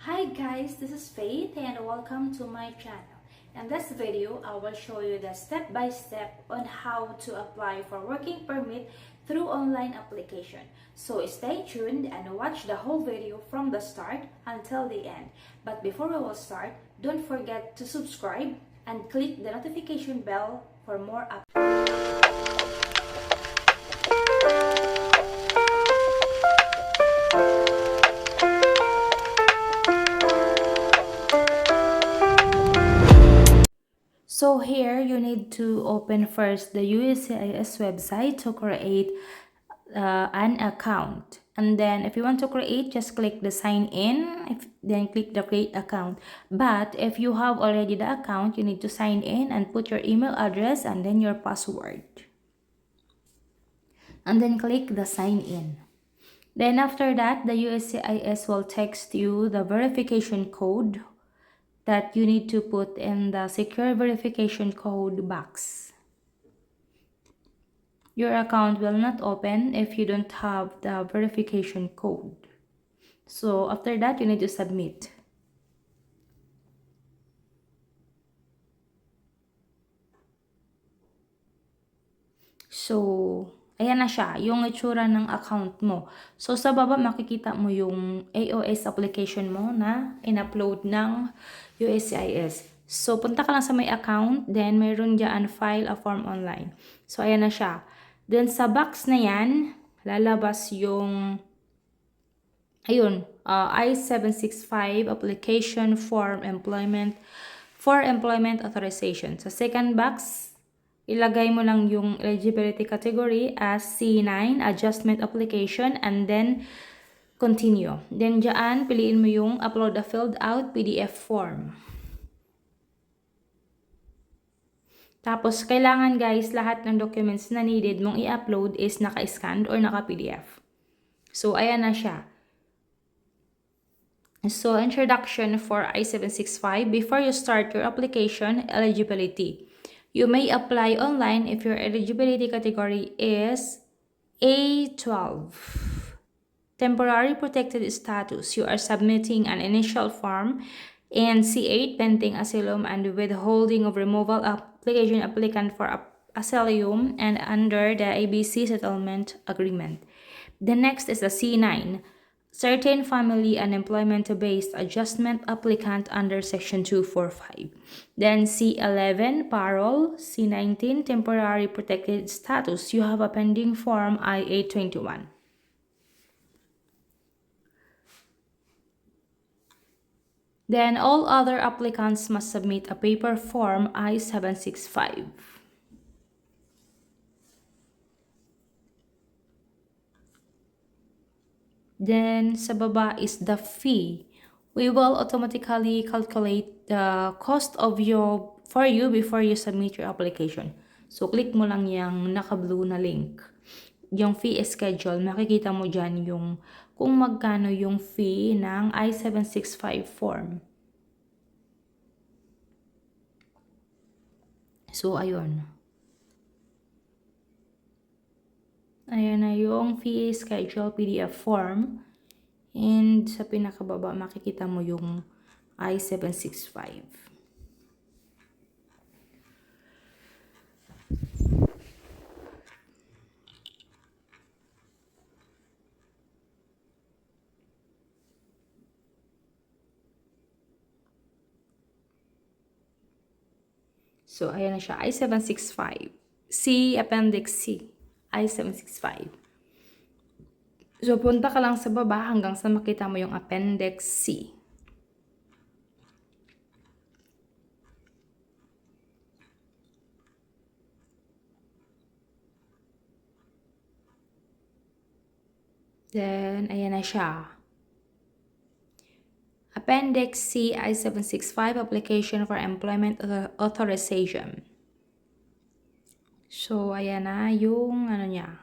Hi guys, this is Faith and welcome to my channel. In this video, I will show you the step-by-step on how to apply for working permit through online application. So stay tuned and watch the whole video from the start until the end. But before we will start, don't forget to subscribe and click the notification bell for more updates. So here you need to open first the USCIS website to create an account, and then if you want to create, just click the sign in, then click the create account. But if you have already the account, you need to sign in and put your email address and then your password, and then click the sign in. Then after that, the USCIS will text you the verification code that you need to put in the secure verification code box. Your account will not open if you don't have the verification code. So after that, you need to submit. So, ayan na siya, yung itsura ng account mo. So, sa baba makikita mo yung AOS application mo na in-upload ng USCIS. So, punta ka lang sa may account, then meron dyan file a form online. So, ayan na siya. Then, sa box na yan, lalabas yung, ayun, I-765 application form for employment authorization. Sa second box, ilagay mo lang yung eligibility category as C9, adjustment application, and then continue. Then dyan, piliin mo yung upload a filled out PDF form. Tapos, kailangan guys, lahat ng documents na needed mong i-upload is naka-scanned or naka-PDF. So, ayan na siya. So, introduction for I-765. Before you start your application, eligibility. You may apply online if your eligibility category is A12. Temporary protected status. You are submitting an initial form, and C8, pending asylum and withholding of removal application, applicant for asylum and under the ABC settlement agreement. The next is the C9, certain family and employment-based adjustment applicant under Section 245. Then C11, parole. C19, temporary protected status. You have a pending form I-821. Then all other applicants must submit a paper form I-765. Then sa baba is the fee. We will automatically calculate the cost of for you before you submit your application. So click mo lang yung naka-blue na link. Yung fee schedule, makikita mo dyan yung kung magkano yung fee ng I-765 form. So, ayun. Ayan na yung fee schedule PDF form. And sa pinakababa, makikita mo yung I-765. So, ayan na siya. I-765. C, Appendix C. I-765. So, punta ka lang sa baba hanggang sa makita mo yung Appendix C. Then, ayan na siya. Appendix C, I-765, Application for Employment Authorization. So, ayan na yung niya.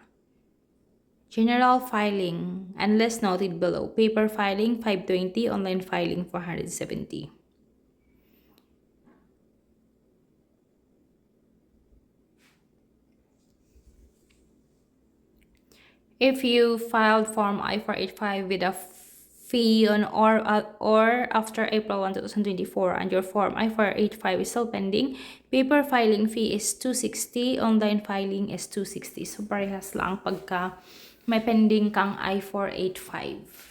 General filing, unless noted below. Paper filing, 520. Online filing, 470. If you filed Form I-485 with a fee on or after April 1, 2024 and your form I-485 is still pending, paper filing fee is 260, online filing is 260. So parehas lang pagka may pending kang I-485.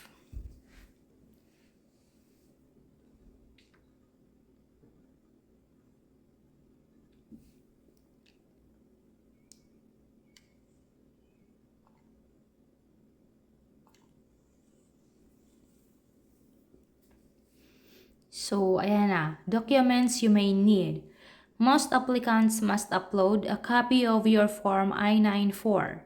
So, ayan na. Documents you may need. Most applicants must upload a copy of your Form I-94,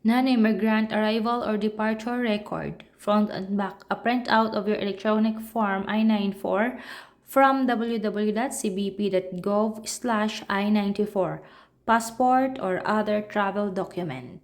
non-immigrant arrival or departure record, front and back, a printout of your electronic Form I-94 from www.cbp.gov/I-94, passport or other travel document.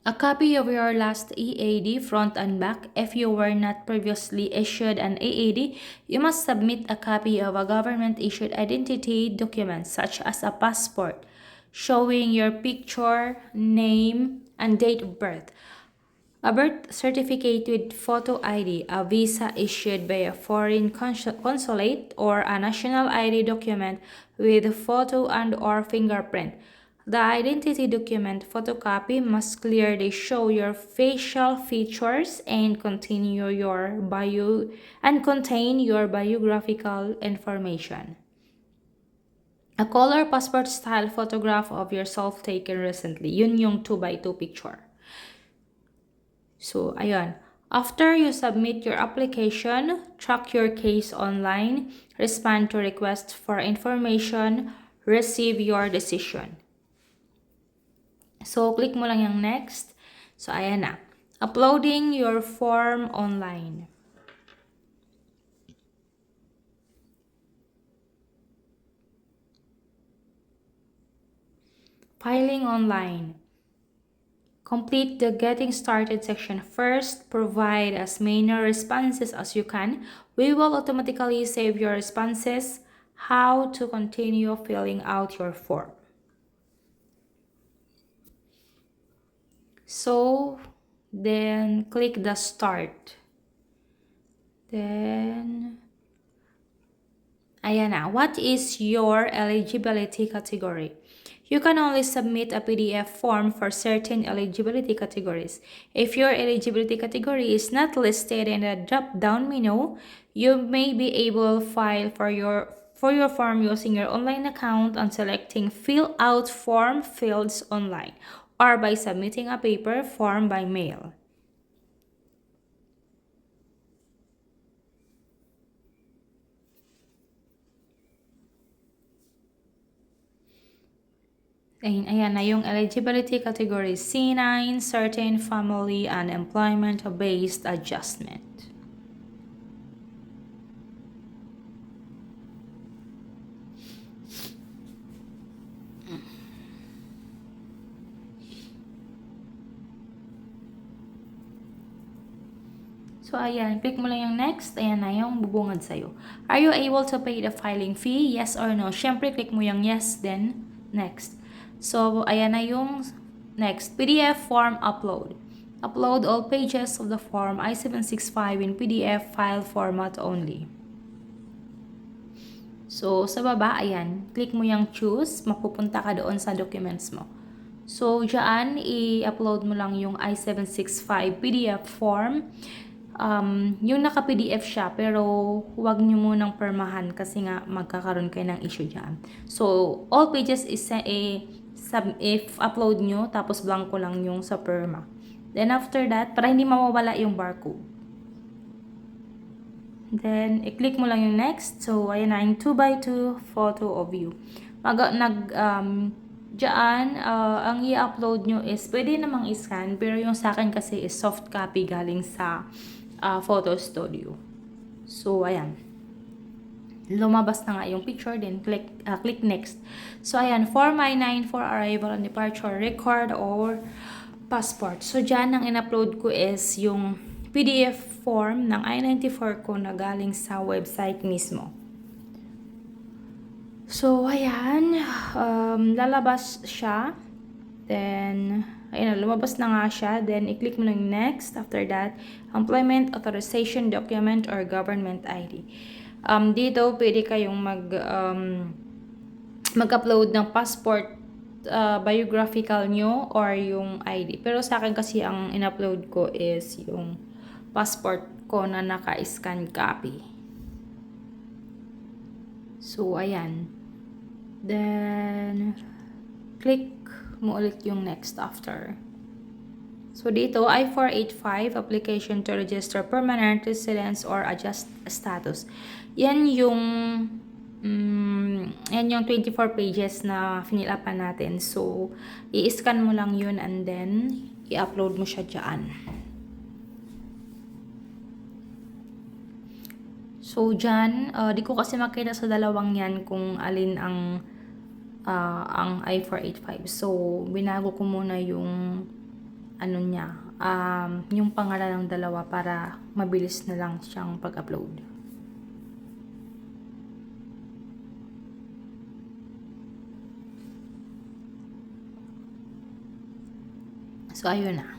A copy of your last EAD front and back. If you were not previously issued an EAD, you must submit a copy of a government-issued identity document such as a passport showing your picture, name, and date of birth. A birth certificate with photo ID, a visa issued by a foreign consulate, or a national ID document with photo and/or fingerprint. The identity document photocopy must clearly show your facial features and contain your biographical information. A color passport style photograph of yourself taken recently. Yun yung 2x2 picture. So, ayun. After you submit your application, track your case online, respond to requests for information, receive your decision. So, click mo lang yung next. So, ayan na. Uploading your form online. Filing online. Complete the Getting Started section first. Provide as many responses as you can. We will automatically save your responses. How to continue filling out your form. So, then click the Start. Then, ayan na. What is your eligibility category? You can only submit a PDF form for certain eligibility categories. If your eligibility category is not listed in the drop-down menu, you may be able to file for your form using your online account and selecting Fill Out Form Fields online or by submitting a paper form by mail. Ayan na yung eligibility category C9, Certain Family and Employment-Based Adjustment. So, ayan. Click mo lang yung next. Ayan na yung bubungad sa'yo. Are you able to pay the filing fee? Yes or no? Siyempre, click mo yung yes, then next. So, ayan na yung next. PDF form upload. Upload all pages of the form I-765 in PDF file format only. So, sa baba, ayan. Click mo yung choose. Mapupunta ka doon sa documents mo. So, dyan, i-upload mo lang yung I-765 PDF form. Yung naka-PDF siya, pero huwag nyo munang permahan kasi nga magkakaroon kayo ng issue dyan. So, all pages is if upload nyo, tapos blanco lang yung sa perma. Then after that, para hindi mawawala yung barcode. Then, i-click mo lang yung next. So, ayan na yung 2x2 photo of you. Diyan, ang i-upload nyo is, pwede namang i-scan, pero yung sa akin kasi is soft copy galing sa photo studio. So, ayan. Lumabas na nga yung picture, then click next. So, ayan, Form I-9 for arrival and departure record or passport. So, dyan, ang in-upload ko is yung PDF form ng I-94 ko na galing sa website mismo. So, ayan. Lalabas siya. Then, ayun, lumabas na nga siya. Then, i-click mo lang next. After that, employment authorization document or government ID. Dito, pwede kayong mag-upload ng passport, biographical nyo, or yung ID. Pero sa akin kasi, ang in-upload ko is yung passport ko na naka-scan copy. So, ayan. Then, click mo ulit yung next after. So, dito, I-485, application to register permanent residence or adjust status. Yan yung 24 pages na finilapan natin. So, i-scan mo lang yun and then, i-upload mo siya dyan. So, dyan, di ko kasi makita sa dalawang yan kung alin ang I-485. So, binago ko muna yung ano niya, yung pangalan ng dalawa para mabilis na lang siyang pag-upload. So, ayun na.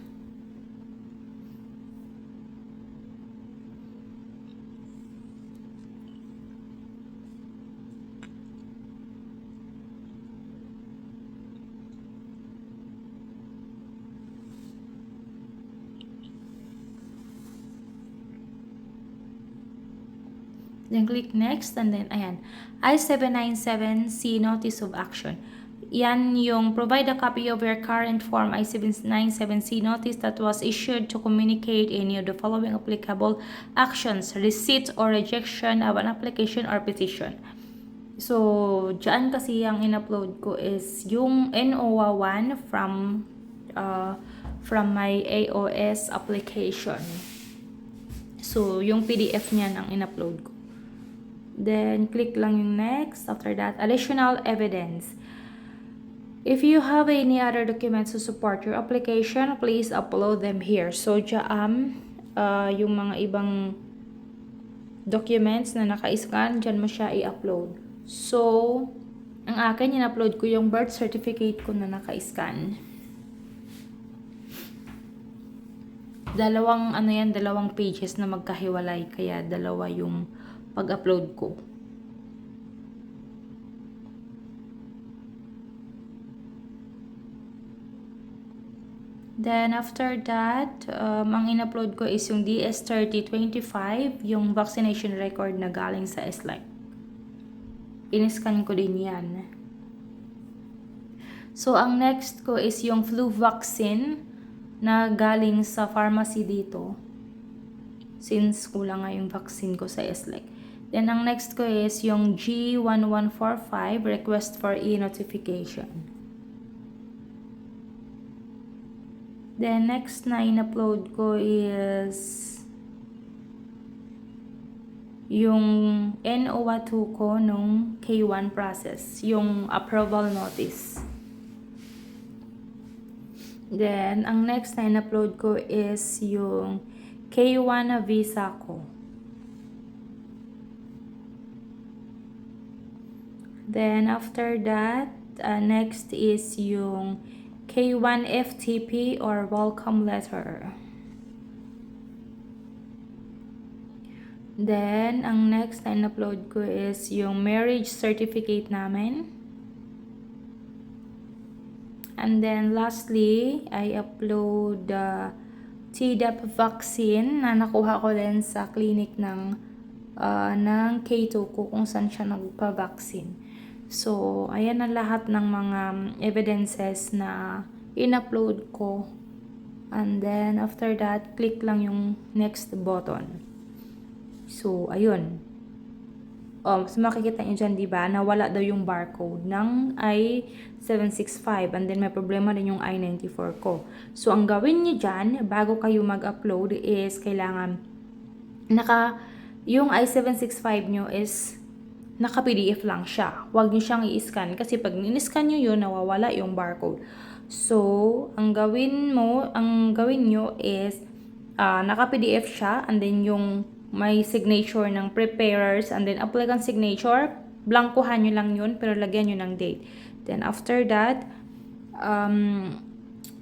Then, click next and then, ayan. I-797C Notice of Action. Yan yung provide a copy of your current form I-797C notice that was issued to communicate any of the following applicable actions, receipt or rejection of an application or petition. So, dyan kasi yung in-upload ko is yung NOA 1 from my AOS application. So, yung PDF niyan ang in-upload ko. Then, click lang yung next. After that, additional evidence. If you have any other documents to support your application, please upload them here. So, dyan, yung mga ibang documents na naka-scan, dyan mo siya i-upload. So, ang akin, in-upload ko yung birth certificate ko na naka-scan. Dalawang pages na magkahiwalay, kaya dalawa yung pag-upload ko. Then, after that, ang in-upload ko is yung DS3025, yung vaccination record na galing sa SLEC. In-scan ko din yan. So, ang next ko is yung flu vaccine na galing sa pharmacy dito. Since kulang nga yung vaccine ko sa SLEC. Then, ang next ko is yung G1145, request for e-notification. Then, next na in-upload ko is yung NOA2 ko nung K1 process, yung approval notice. Then, ang next na in-upload ko is yung K1 na visa ko. Then, after that, next is yung K1 FTP or welcome letter. Then, ang next na in-upload ko is yung marriage certificate namin. And then, lastly, I upload the Tdap vaccine na nakuha ko din sa clinic ng K2 ko kung saan siya nagpa-vaccine. So, ayan ang lahat ng mga evidences na in-upload ko. And then, after that, click lang yung next button. So, ayun. So, makikita nyo dyan, diba? Nawala daw yung barcode ng I-765. And then, may problema din yung I-94 ko. So, ang gawin nyo dyan, bago kayo mag-upload is, kailangan, yung I-765 nyo is, naka-PDF lang siya. Huwag nyo siyang i-scan kasi pag in-scan nyo yun, nawawala yung barcode. So, ang gawin nyo is naka-PDF siya and then yung may signature ng preparers and then applicant signature, blankuhan nyo lang yun, pero lagyan nyo ng date. Then after that,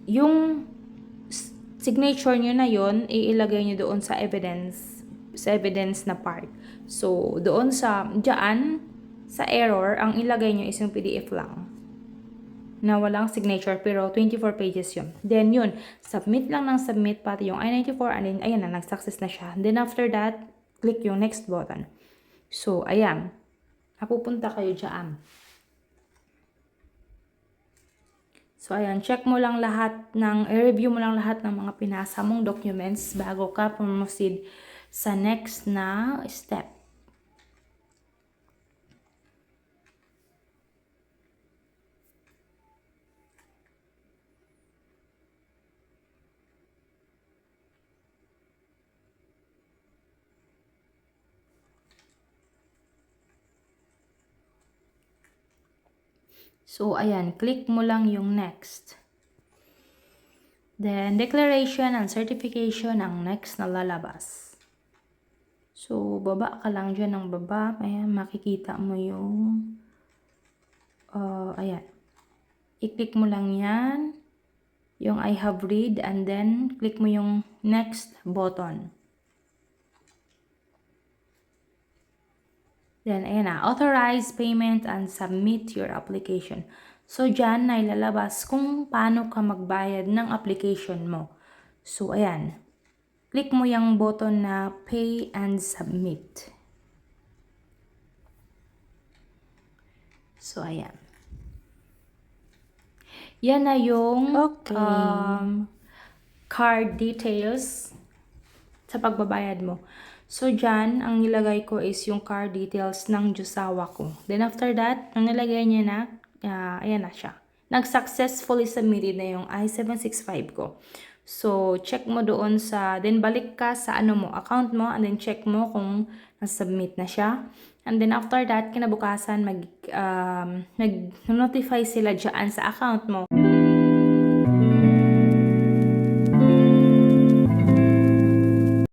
yung signature nyo na yun, iilagay nyo doon sa evidence na part. So, doon dyan, sa error, ang ilagay nyo is yung PDF lang na walang signature, pero 24 pages yun. Then yun, submit lang ng submit pati yung I-94, and then ayan na, nag-success na siya. Then after that, click yung next button. So, ayan, napupunta kayo dyan. So, ayan, check mo lang lahat i-review mo lang lahat ng mga pinasa mong documents bago ka proceed sa next na step. So, ayan, click mo lang yung next. Then, declaration and certification ang next na lalabas. So, baba ka lang dyan ng baba. Ayan, makikita mo yung, ayan. I-click mo lang yan, yung I have read, and then, click mo yung next button. Then, ayan na, authorize payment and submit your application. So, dyan na ilalabas kung paano ka magbayad ng application mo. So, ayan. Click mo yung button na pay and submit. So, ayan. Yan na yung card details sa pagbabayad mo. So, dyan, ang nilagay ko is yung card details ng jusawa ko. Then, after that, ang nilagay niya na, ayan na siya. Nag-successfully submitted na yung I-765 ko. So, check mo doon then balik ka sa account mo, and then check mo kung na-submit na siya. And then, after that, kinabukasan, mag-notify sila dyan sa account mo